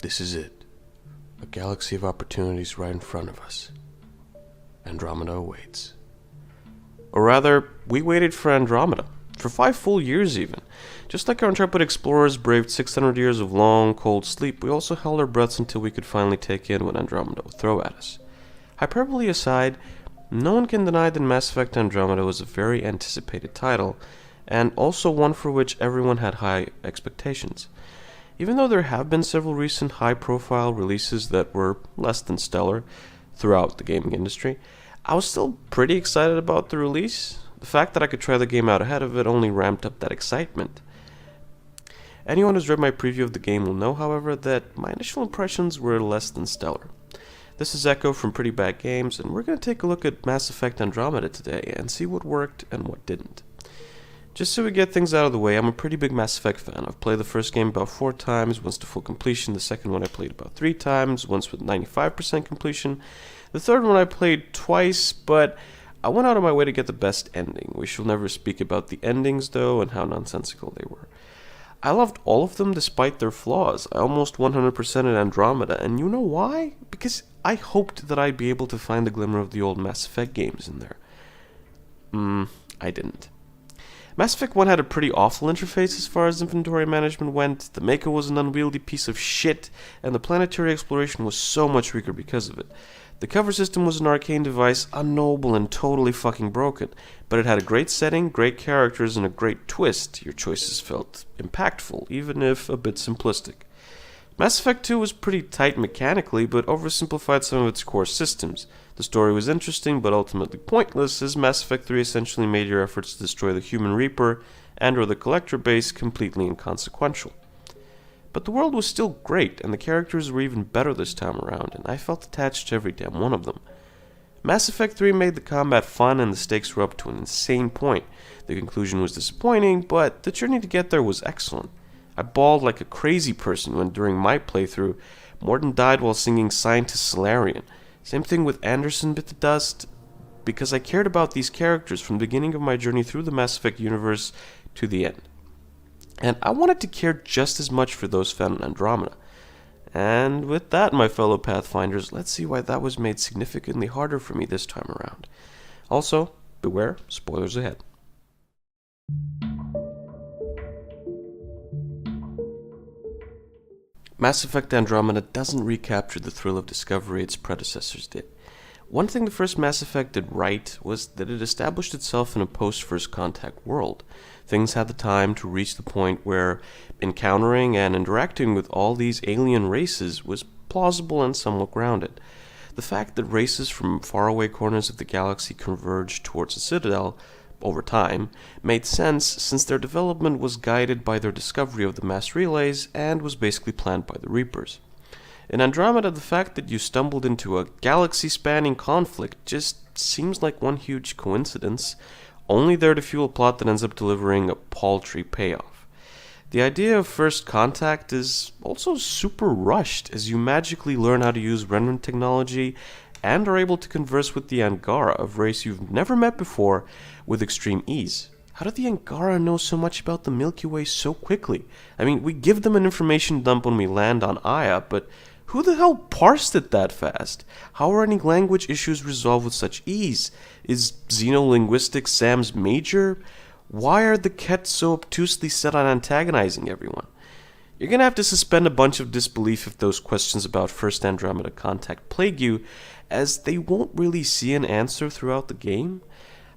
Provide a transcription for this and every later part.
This is it. A galaxy of opportunities right in front of us. Andromeda awaits. Or rather, we waited for Andromeda. For 5 full years even. Just like our intrepid explorers braved 600 years of long, cold sleep, we also held our breaths until we could finally take in what Andromeda would throw at us. Hyperbole aside, no one can deny that Mass Effect Andromeda was a very anticipated title, and also one for which everyone had high expectations. Even though there have been several recent high-profile releases that were less than stellar throughout the gaming industry, I was still pretty excited about the release. The fact that I could try the game out ahead of it only ramped up that excitement. Anyone who's read my preview of the game will know, however, that my initial impressions were less than stellar. This is Echo from Pretty Bad Games, and we're going to take a look at Mass Effect Andromeda today and see what worked and what didn't. Just so we get things out of the way, I'm a pretty big Mass Effect fan. I've played the first game about 4 times, once to full completion. The second one I played about 3 times, once with 95% completion. The third one I played twice, but I went out of my way to get the best ending. We shall never speak about the endings, though, and how nonsensical they were. I loved all of them despite their flaws. I almost 100%ed Andromeda, and you know why? Because I hoped that I'd be able to find the glimmer of the old Mass Effect games in there. I didn't. Mass Effect 1 had a pretty awful interface as far as inventory management went, the Mako was an unwieldy piece of shit, and the planetary exploration was so much weaker because of it. The cover system was an arcane device, unknowable and totally fucking broken, but it had a great setting, great characters, and a great twist. Your choices felt impactful, even if a bit simplistic. Mass Effect 2 was pretty tight mechanically, but oversimplified some of its core systems. The story was interesting, but ultimately pointless, as Mass Effect 3 essentially made your efforts to destroy the Human Reaper and/or the Collector base completely inconsequential. But the world was still great, and the characters were even better this time around, and I felt attached to every damn one of them. Mass Effect 3 made the combat fun, and the stakes were up to an insane point. The conclusion was disappointing, but the journey to get there was excellent. I bawled like a crazy person when, during my playthrough, Mordin died while singing Scientist Solarian. Same thing with Anderson bit the dust, because I cared about these characters from the beginning of my journey through the Mass Effect universe to the end. And I wanted to care just as much for those found in Andromeda. And with that, my fellow Pathfinders, let's see why that was made significantly harder for me this time around. Also, beware, spoilers ahead. Mass Effect Andromeda doesn't recapture the thrill of discovery its predecessors did. One thing the first Mass Effect did right was that it established itself in a post-First Contact world. Things had the time to reach the point where encountering and interacting with all these alien races was plausible and somewhat grounded. The fact that races from faraway corners of the galaxy converged towards the Citadel over time made sense, since their development was guided by their discovery of the mass relays and was basically planned by the Reapers. In Andromeda, the fact that you stumbled into a galaxy-spanning conflict just seems like one huge coincidence, only there to fuel a plot that ends up delivering a paltry payoff. The idea of First Contact is also super rushed, as you magically learn how to use remnant technology and are able to converse with the Angara, a race you've never met before, with extreme ease. How did the Angara know so much about the Milky Way so quickly? I mean, we give them an information dump when we land on Aya, but who the hell parsed it that fast? How are any language issues resolved with such ease? Is xenolinguistics Sam's major? Why are the Kett so obtusely set on antagonizing everyone? You're gonna have to suspend a bunch of disbelief if those questions about First Andromeda Contact plague you, as they won't really see an answer throughout the game.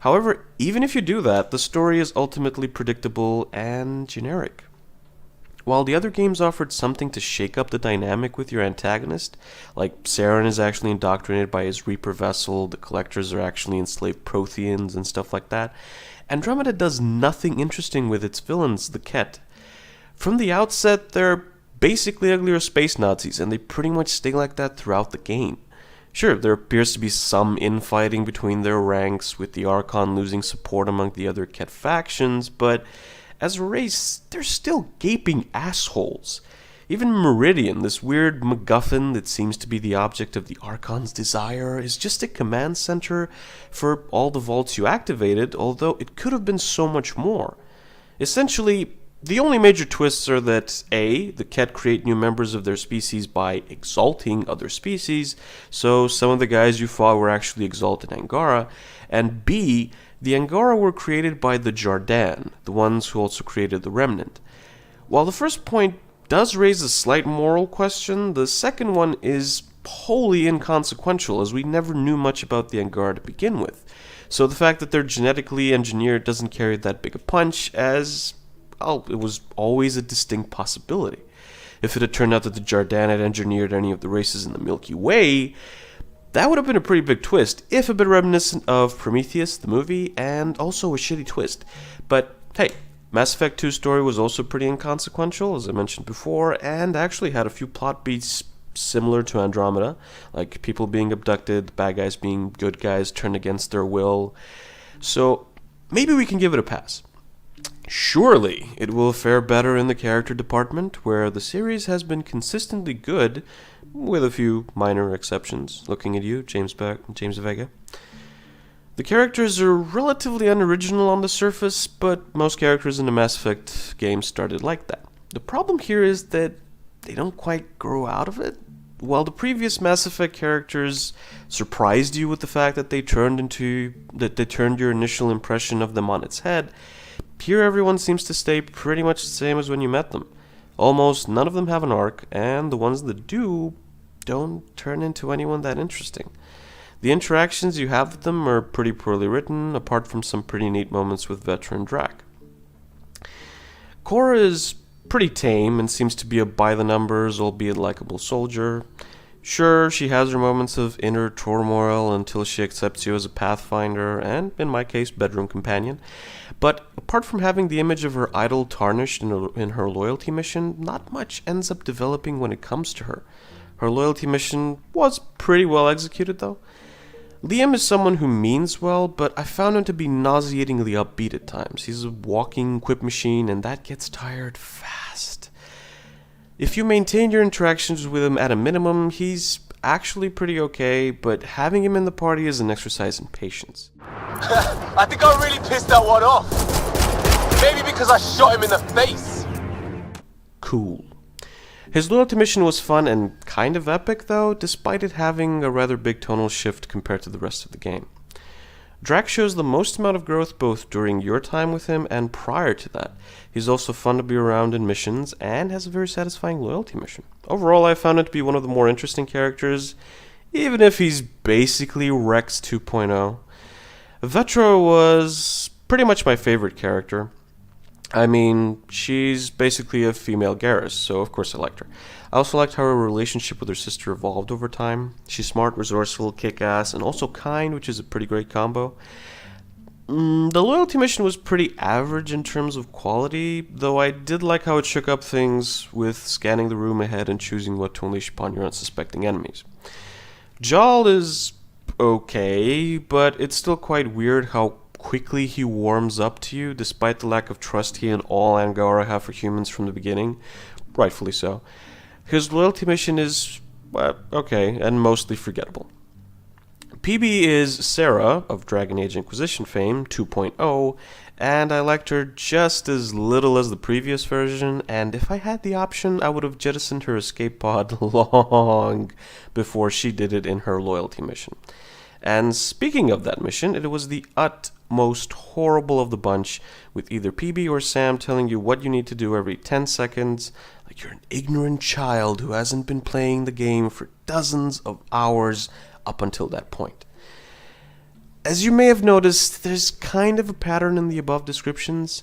However, even if you do that, the story is ultimately predictable and generic. While the other games offered something to shake up the dynamic with your antagonist, like Saren is actually indoctrinated by his Reaper vessel, the Collectors are actually enslaved Protheans and stuff like that, Andromeda does nothing interesting with its villains, the Kett. From the outset, they're basically uglier space Nazis, and they pretty much stay like that throughout the game. Sure, there appears to be some infighting between their ranks, with the Archon losing support among the other Kett factions, but as a race, they're still gaping assholes. Even Meridian, this weird MacGuffin that seems to be the object of the Archon's desire, is just a command center for all the vaults you activated, although it could have been so much more. Essentially, The only major twists are that A, the Ket create new members of their species by exalting other species, so some of the guys you fought were actually exalted Angara, and B, the Angara were created by the Jardin, the ones who also created the Remnant. While the first point does raise a slight moral question, the second one is wholly inconsequential, as we never knew much about the Angara to begin with. So the fact that they're genetically engineered doesn't carry that big a punch, as it was always a distinct possibility. If it had turned out that the Jardin had engineered any of the races in the Milky Way, that would have been a pretty big twist, if a bit reminiscent of Prometheus, the movie, and also a shitty twist. But hey, Mass Effect 2's story was also pretty inconsequential, as I mentioned before, and actually had a few plot beats similar to Andromeda, like people being abducted, bad guys being good guys turned against their will. So maybe we can give it a pass. Surely it will fare better in the character department, where the series has been consistently good, with a few minor exceptions. Looking at you, James Vega. The characters are relatively unoriginal on the surface, but most characters in the Mass Effect games started like that. The problem here is that they don't quite grow out of it. While the previous Mass Effect characters surprised you with the fact that they turned your initial impression of them on its head, here everyone seems to stay pretty much the same as when you met them. Almost none of them have an arc, and the ones that do don't turn into anyone that interesting. The interactions you have with them are pretty poorly written, apart from some pretty neat moments with Vetra and Drac. Cora is pretty tame and seems to be a by-the-numbers, albeit likable soldier. Sure, she has her moments of inner turmoil until she accepts you as a pathfinder and, in my case, bedroom companion. But apart from having the image of her idol tarnished in her loyalty mission, not much ends up developing when it comes to her. Her loyalty mission was pretty well executed, though. Liam is someone who means well, but I found him to be nauseatingly upbeat at times. He's a walking quip machine, and that gets tired fast. If you maintain your interactions with him at a minimum, he's actually pretty okay, but having him in the party is an exercise in patience. I think I really pissed that one off. Maybe because I shot him in the face. Cool. His loyalty mission was fun and kind of epic, though, despite it having a rather big tonal shift compared to the rest of the game. Drac shows the most amount of growth both during your time with him and prior to that. He's also fun to be around in missions and has a very satisfying loyalty mission. Overall, I found it to be one of the more interesting characters, even if he's basically Rex 2.0. Vetra was pretty much my favorite character. I mean, she's basically a female Garrus, so of course I liked her. I also liked how her relationship with her sister evolved over time. She's smart, resourceful, kick-ass, and also kind, which is a pretty great combo. The loyalty mission was pretty average in terms of quality, though I did like how it shook up things with scanning the room ahead and choosing what to unleash upon your unsuspecting enemies. Jal is okay, but it's still quite weird how quickly he warms up to you, despite the lack of trust he and all Angara have for humans from the beginning. Rightfully so. His loyalty mission is, okay, and mostly forgettable. PB is Sarah, of Dragon Age Inquisition fame, 2.0, and I liked her just as little as the previous version, and if I had the option, I would have jettisoned her escape pod long before she did it in her loyalty mission. And speaking of that mission, it was the utmost horrible of the bunch, with either PB or Sam telling you what you need to do every 10 seconds, like you're an ignorant child who hasn't been playing the game for dozens of hours up until that point. As you may have noticed, there's kind of a pattern in the above descriptions.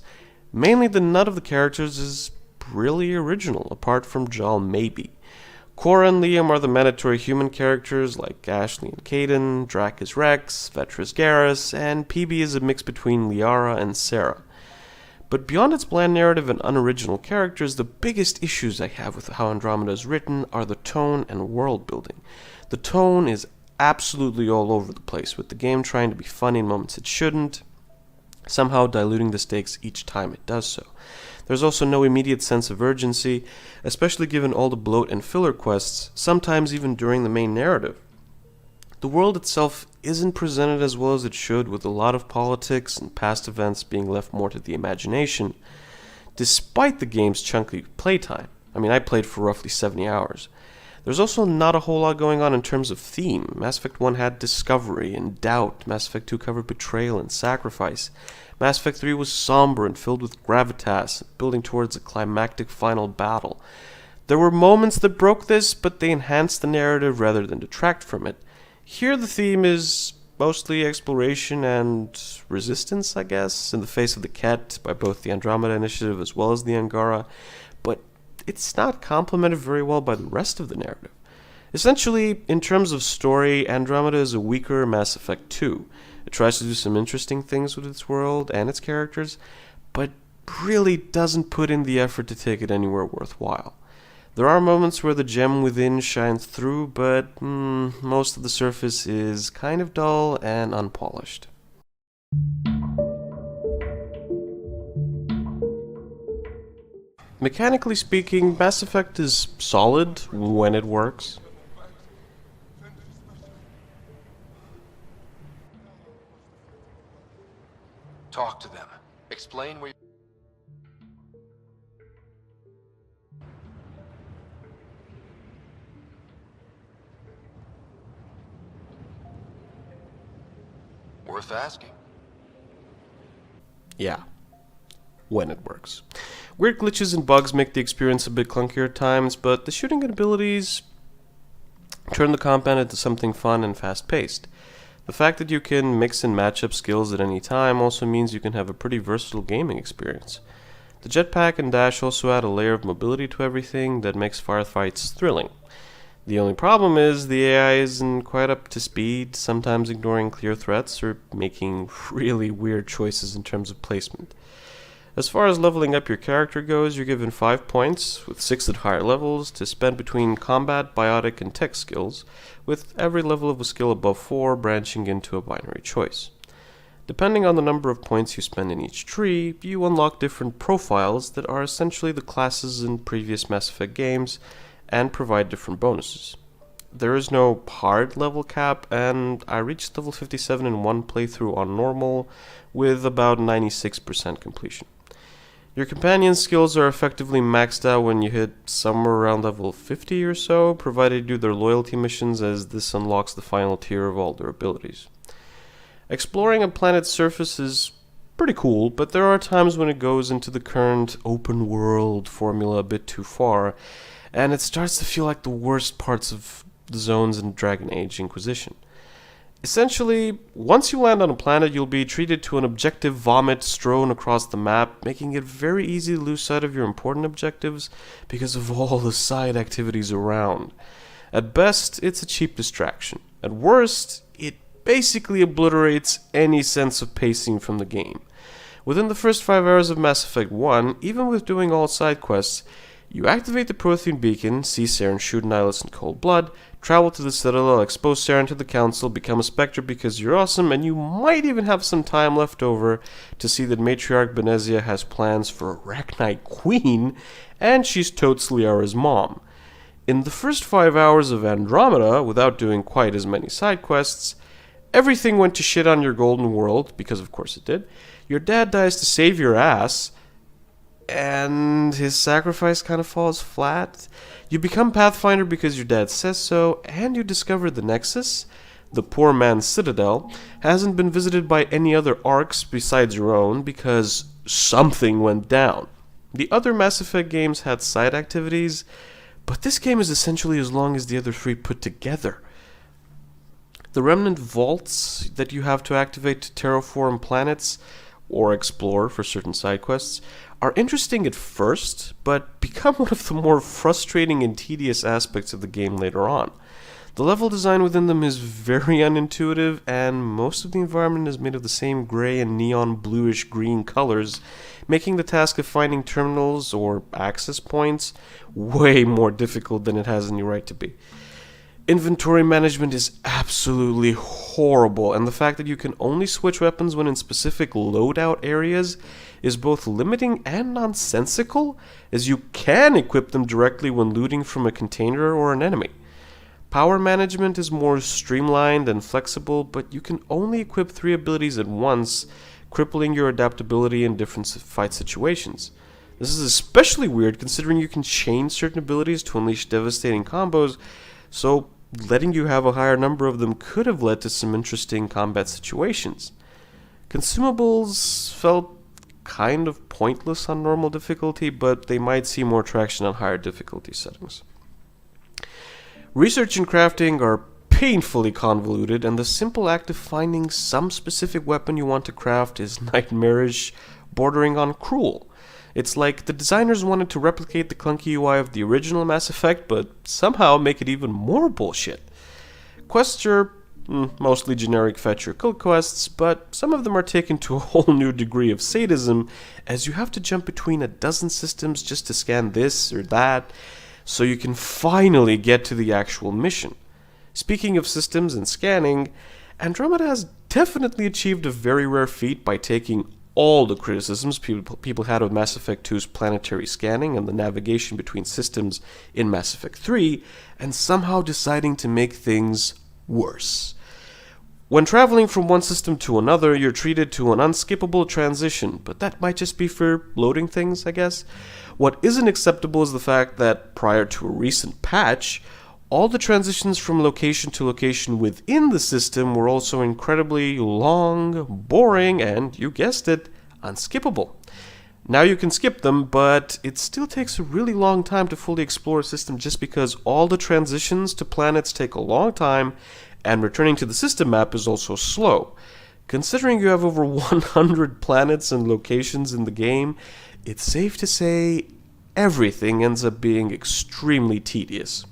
Mainly that none of the characters is really original, apart from Jal maybe. Cora and Liam are the mandatory human characters like Ashley and Caden, Drac is Rex, Vetra is Garrus, and PB is a mix between Liara and Sarah. But beyond its bland narrative and unoriginal characters, the biggest issues I have with how Andromeda is written are the tone and world building. The tone is absolutely all over the place, with the game trying to be funny in moments it shouldn't, somehow diluting the stakes each time it does so. There's also no immediate sense of urgency, especially given all the bloat and filler quests, sometimes even during the main narrative. The world itself isn't presented as well as it should, with a lot of politics and past events being left more to the imagination. despite the game's chunky playtime. I mean, I played for roughly 70 hours. There's also not a whole lot going on in terms of theme. Mass Effect 1 had discovery and doubt. Mass Effect 2 covered betrayal and sacrifice. Mass Effect 3 was somber and filled with gravitas, building towards a climactic final battle. There were moments that broke this, but they enhanced the narrative rather than detract from it. Here the theme is mostly exploration and resistance, I guess, in the face of the Ket by both the Andromeda Initiative as well as the Angara, but it's not complemented very well by the rest of the narrative. Essentially, in terms of story, Andromeda is a weaker Mass Effect 2. It tries to do some interesting things with its world and its characters, but really doesn't put in the effort to take it anywhere worthwhile. There are moments where the gem within shines through, but most of the surface is kind of dull and unpolished. Mechanically speaking, Mass Effect is solid when it works. Talk to them. Explain where worth asking. Yeah, when it works. Weird glitches and bugs make the experience a bit clunkier at times, but the shooting abilities turn the combat into something fun and fast-paced. The fact that you can mix and match up skills at any time also means you can have a pretty versatile gaming experience. The jetpack and dash also add a layer of mobility to everything that makes firefights thrilling. The only problem is the AI isn't quite up to speed, sometimes ignoring clear threats or making really weird choices in terms of placement. As far as leveling up your character goes, you're given 5 points, with 6 at higher levels, to spend between combat, biotic, and tech skills, with every level of a skill above 4 branching into a binary choice. Depending on the number of points you spend in each tree, you unlock different profiles that are essentially the classes in previous Mass Effect games, and provide different bonuses. There is no hard level cap, and I reached level 57 in one playthrough on normal, with about 96% completion. Your companion skills are effectively maxed out when you hit somewhere around level 50 or so, provided you do their loyalty missions, as this unlocks the final tier of all their abilities. Exploring a planet's surface is pretty cool, but there are times when it goes into the current open world formula a bit too far, and it starts to feel like the worst parts of the zones in Dragon Age Inquisition. Essentially, once you land on a planet, you'll be treated to an objective vomit strewn across the map, making it very easy to lose sight of your important objectives because of all the side activities around. At best, it's a cheap distraction. At worst, it basically obliterates any sense of pacing from the game. Within the first 5 hours of Mass Effect 1, even with doing all side quests, you activate the Prothean beacon, see Saren shoot Nihilus in cold blood, travel to the Citadel, expose Saren to the Council, become a Spectre because you're awesome, and you might even have some time left over to see that Matriarch Benezia has plans for Arachnite Queen, and she's totes Liara's mom. In the first 5 hours of Andromeda, without doing quite as many side quests, everything went to shit on your golden world, because of course it did. Your dad dies to save your ass, and his sacrifice kind of falls flat. You become Pathfinder because your dad says so, and you discover the Nexus, the poor man's citadel, hasn't been visited by any other arcs besides your own because something went down. The other Mass Effect games had side activities, but this game is essentially as long as the other 3 put together. The remnant vaults that you have to activate to terraform planets or explore for certain side quests are interesting at first, but become one of the more frustrating and tedious aspects of the game later on. The level design within them is very unintuitive, and most of the environment is made of the same gray and neon bluish green colors, making the task of finding terminals or access points way more difficult than it has any right to be. Inventory management is absolutely horrible, and the fact that you can only switch weapons when in specific loadout areas is both limiting and nonsensical, as you can equip them directly when looting from a container or an enemy. Power management is more streamlined and flexible, but you can only equip 3 abilities at once, crippling your adaptability in different fight situations. This is especially weird considering you can chain certain abilities to unleash devastating combos, so letting you have a higher number of them could have led to some interesting combat situations. Consumables felt kind of pointless on normal difficulty, but they might see more traction on higher difficulty settings. Research and crafting are painfully convoluted, and the simple act of finding some specific weapon you want to craft is nightmarish, bordering on cruel. It's like the designers wanted to replicate the clunky UI of the original Mass Effect, but somehow make it even more bullshit. Quests are mostly generic fetch or kill quests, but some of them are taken to a whole new degree of sadism, as you have to jump between a dozen systems just to scan this or that, so you can finally get to the actual mission. Speaking of systems and scanning, Andromeda has definitely achieved a very rare feat by taking all the criticisms people had of Mass Effect 2's planetary scanning and the navigation between systems in Mass Effect 3, and somehow deciding to make things worse. When traveling from one system to another, you're treated to an unskippable transition, but that might just be for loading things, I guess. What isn't acceptable is the fact that prior to a recent patch, all the transitions from location to location within the system were also incredibly long, boring, and, you guessed it, unskippable. Now you can skip them, but it still takes a really long time to fully explore a system just because all the transitions to planets take a long time, and returning to the system map is also slow. Considering you have over 100 planets and locations in the game, it's safe to say everything ends up being extremely tedious.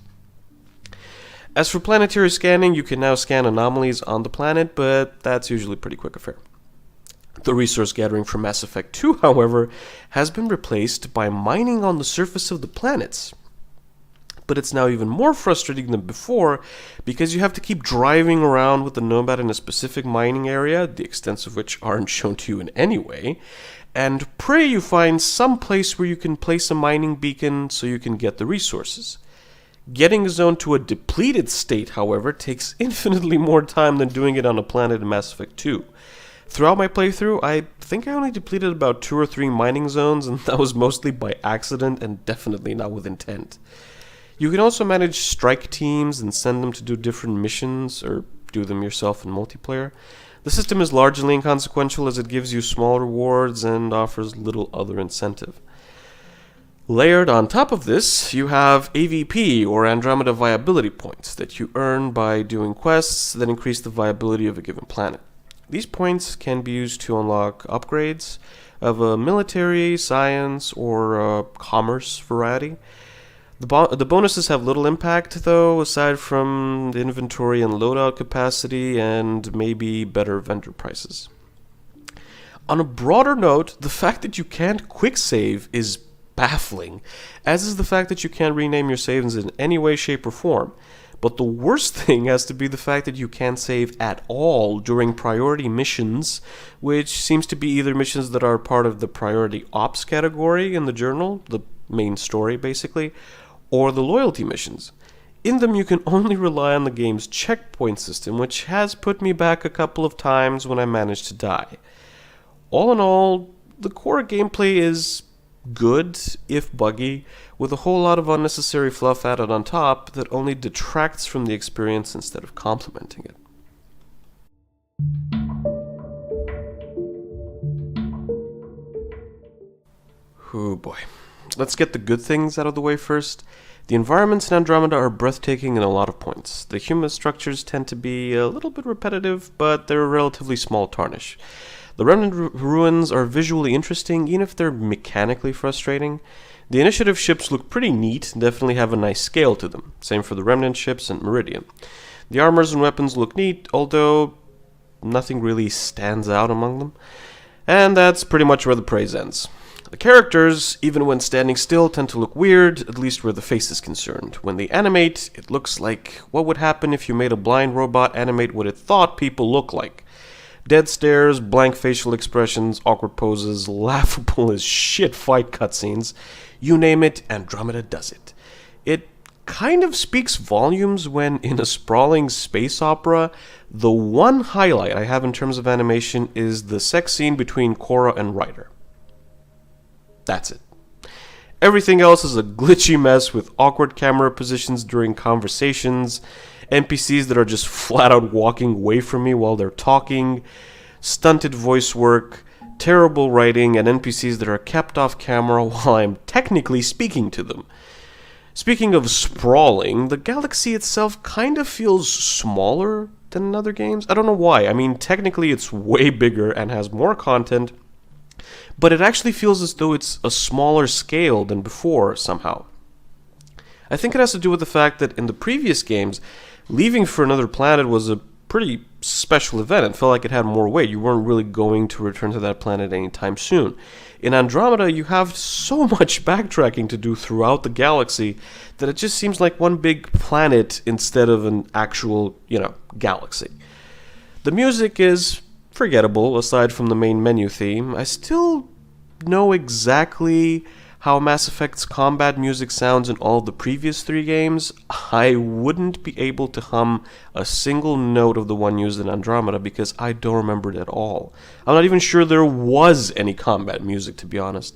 As for planetary scanning, you can now scan anomalies on the planet, but that's usually a pretty quick affair. The resource gathering from Mass Effect 2, however, has been replaced by mining on the surface of the planets. But it's now even more frustrating than before, because you have to keep driving around with the Nomad in a specific mining area, the extents of which aren't shown to you in any way, and pray you find some place where you can place a mining beacon so you can get the resources. Getting a zone to a depleted state, however, takes infinitely more time than doing it on a planet in Mass Effect 2. Throughout my playthrough, I think I only depleted about 2 or 3 mining zones, and that was mostly by accident and definitely not with intent. You can also manage strike teams and send them to do different missions, or do them yourself in multiplayer. The system is largely inconsequential as it gives you small rewards and offers little other incentive. Layered on top of this, you have AVP, or Andromeda Viability Points, that you earn by doing quests that increase the viability of a given planet. These points can be used to unlock upgrades of a military, science, or commerce variety. The bonuses have little impact, though, aside from the inventory and loadout capacity and maybe better vendor prices. On a broader note, the fact that you can't quick save is baffling, as is the fact that you can't rename your saves in any way, shape, or form. But the worst thing has to be the fact that you can't save at all during priority missions, which seems to be either missions that are part of the priority ops category in the journal, the main story basically, or the loyalty missions. In them you can only rely on the game's checkpoint system, which has put me back a couple of times when I managed to die. All in all, the core gameplay is good, if buggy, with a whole lot of unnecessary fluff added on top that only detracts from the experience instead of complementing it. Oh boy. Let's get the good things out of the way first. The environments in Andromeda are breathtaking in a lot of points. The human structures tend to be a little bit repetitive, but they're a relatively small tarnish. The remnant ruins are visually interesting, even if they're mechanically frustrating. The initiative ships look pretty neat and definitely have a nice scale to them. Same for the remnant ships and Meridian. The armors and weapons look neat, although nothing really stands out among them. And that's pretty much where the praise ends. The characters, even when standing still, tend to look weird, at least where the face is concerned. When they animate, it looks like what would happen if you made a blind robot animate what it thought people look like. Dead stares, blank facial expressions, awkward poses, laughable as shit fight cutscenes. You name it, Andromeda does it. It kind of speaks volumes when, in a sprawling space opera, the one highlight I have in terms of animation is the sex scene between Cora and Ryder. That's it. Everything else is a glitchy mess with awkward camera positions during conversations, NPCs that are just flat out walking away from me while they're talking, stunted voice work, terrible writing, and NPCs that are kept off camera while I'm technically speaking to them. Speaking of sprawling, the galaxy itself kind of feels smaller than in other games. I don't know why. I mean, technically it's way bigger and has more content, but it actually feels as though it's a smaller scale than before somehow. I think it has to do with the fact that in the previous games, leaving for another planet was a pretty special event. It felt like it had more weight. You weren't really going to return to that planet anytime soon. In Andromeda, you have so much backtracking to do throughout the galaxy that it just seems like one big planet instead of an actual, galaxy. The music is forgettable, aside from the main menu theme. I still know exactly how Mass Effect's combat music sounds in all the previous 3 games. I wouldn't be able to hum a single note of the one used in Andromeda because I don't remember it at all. I'm not even sure there was any combat music, to be honest.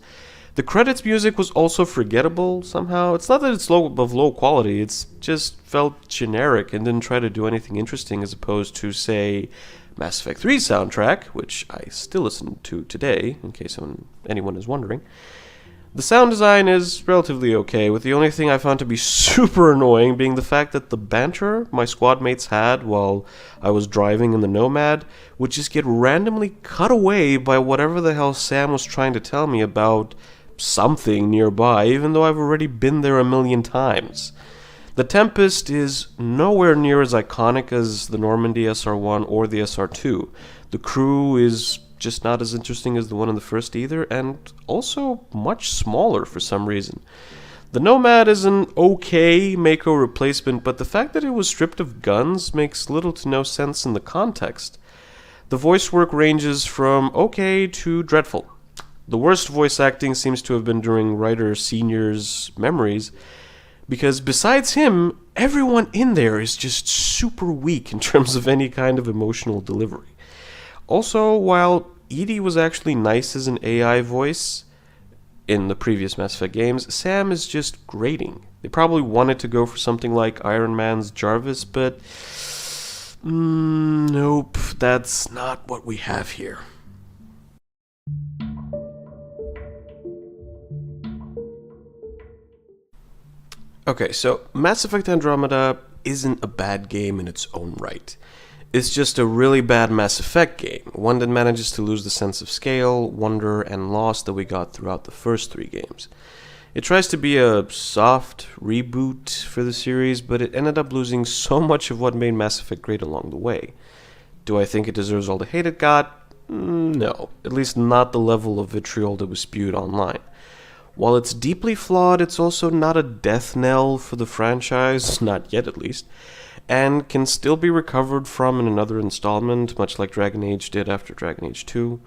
The credits music was also forgettable somehow. It's not that it's of low quality, it's just felt generic and didn't try to do anything interesting as opposed to, say, Mass Effect 3's soundtrack, which I still listen to today, in case anyone is wondering. The sound design is relatively okay, with the only thing I found to be super annoying being the fact that the banter my squad mates had while I was driving in the Nomad would just get randomly cut away by whatever the hell Sam was trying to tell me about something nearby, even though I've already been there a million times. The Tempest is nowhere near as iconic as the Normandy SR-1 or the SR-2. The crew is just not as interesting as the one in the first either, and also much smaller for some reason. The Nomad is an okay Mako replacement, but the fact that it was stripped of guns makes little to no sense in the context. The voice work ranges from okay to dreadful. The worst voice acting seems to have been during Ryder Sr.'s memories, because besides him, everyone in there is just super weak in terms of any kind of emotional delivery. Also, while Edie was actually nice as an AI voice in the previous Mass Effect games, Sam is just grating. They probably wanted to go for something like Iron Man's Jarvis, but nope, that's not what we have here. Okay, so Mass Effect Andromeda isn't a bad game in its own right. It's just a really bad Mass Effect game, one that manages to lose the sense of scale, wonder, and loss that we got throughout the first 3 games. It tries to be a soft reboot for the series, but it ended up losing so much of what made Mass Effect great along the way. Do I think it deserves all the hate it got? No, at least not the level of vitriol that was spewed online. While it's deeply flawed, it's also not a death knell for the franchise, not yet at least, and can still be recovered from in another installment, much like Dragon Age did after Dragon Age 2.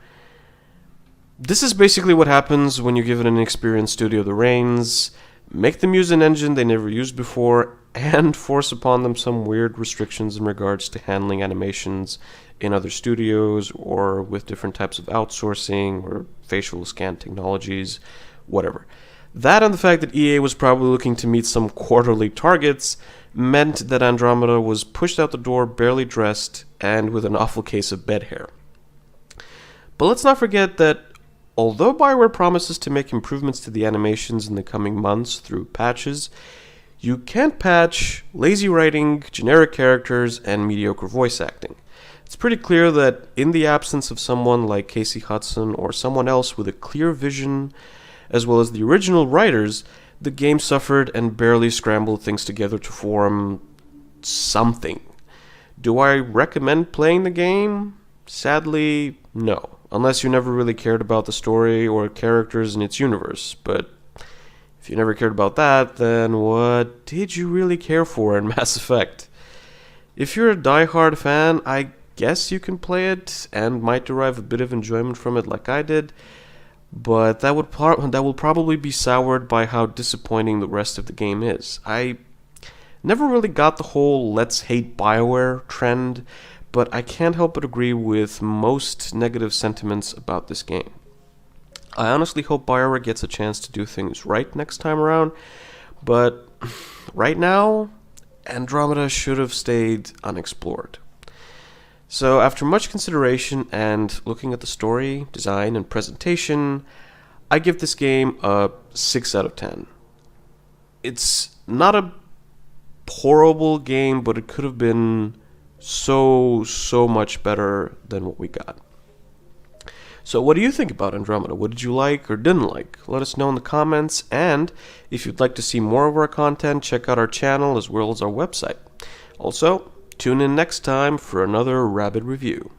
This is basically what happens when you give an inexperienced studio the reins, make them use an engine they never used before, and force upon them some weird restrictions in regards to handling animations in other studios, or with different types of outsourcing, or facial scan technologies, whatever. That and the fact that EA was probably looking to meet some quarterly targets meant that Andromeda was pushed out the door barely dressed and with an awful case of bed hair. But let's not forget that although BioWare promises to make improvements to the animations in the coming months through patches, you can't patch lazy writing, generic characters, and mediocre voice acting. It's pretty clear that in the absence of someone like Casey Hudson or someone else with a clear vision, as well as the original writers, the game suffered and barely scrambled things together to form something. Do I recommend playing the game? Sadly, no. Unless you never really cared about the story or characters in its universe. But if you never cared about that, then what did you really care for in Mass Effect? If you're a die-hard fan, I guess you can play it and might derive a bit of enjoyment from it like I did, but that will probably be soured by how disappointing the rest of the game is. I never really got the whole let's hate BioWare trend, but I can't help but agree with most negative sentiments about this game. I honestly hope BioWare gets a chance to do things right next time around, but right now, Andromeda should have stayed unexplored. So, after much consideration and looking at the story, design, and presentation, I give this game a 6 out of 10. It's not a horrible game, but it could have been so much better than what we got. So what do you think about Andromeda? What did you like or didn't like? Let us know in the comments, and if you'd like to see more of our content, check out our channel as well as our website. Also, tune in next time for another Rabid review.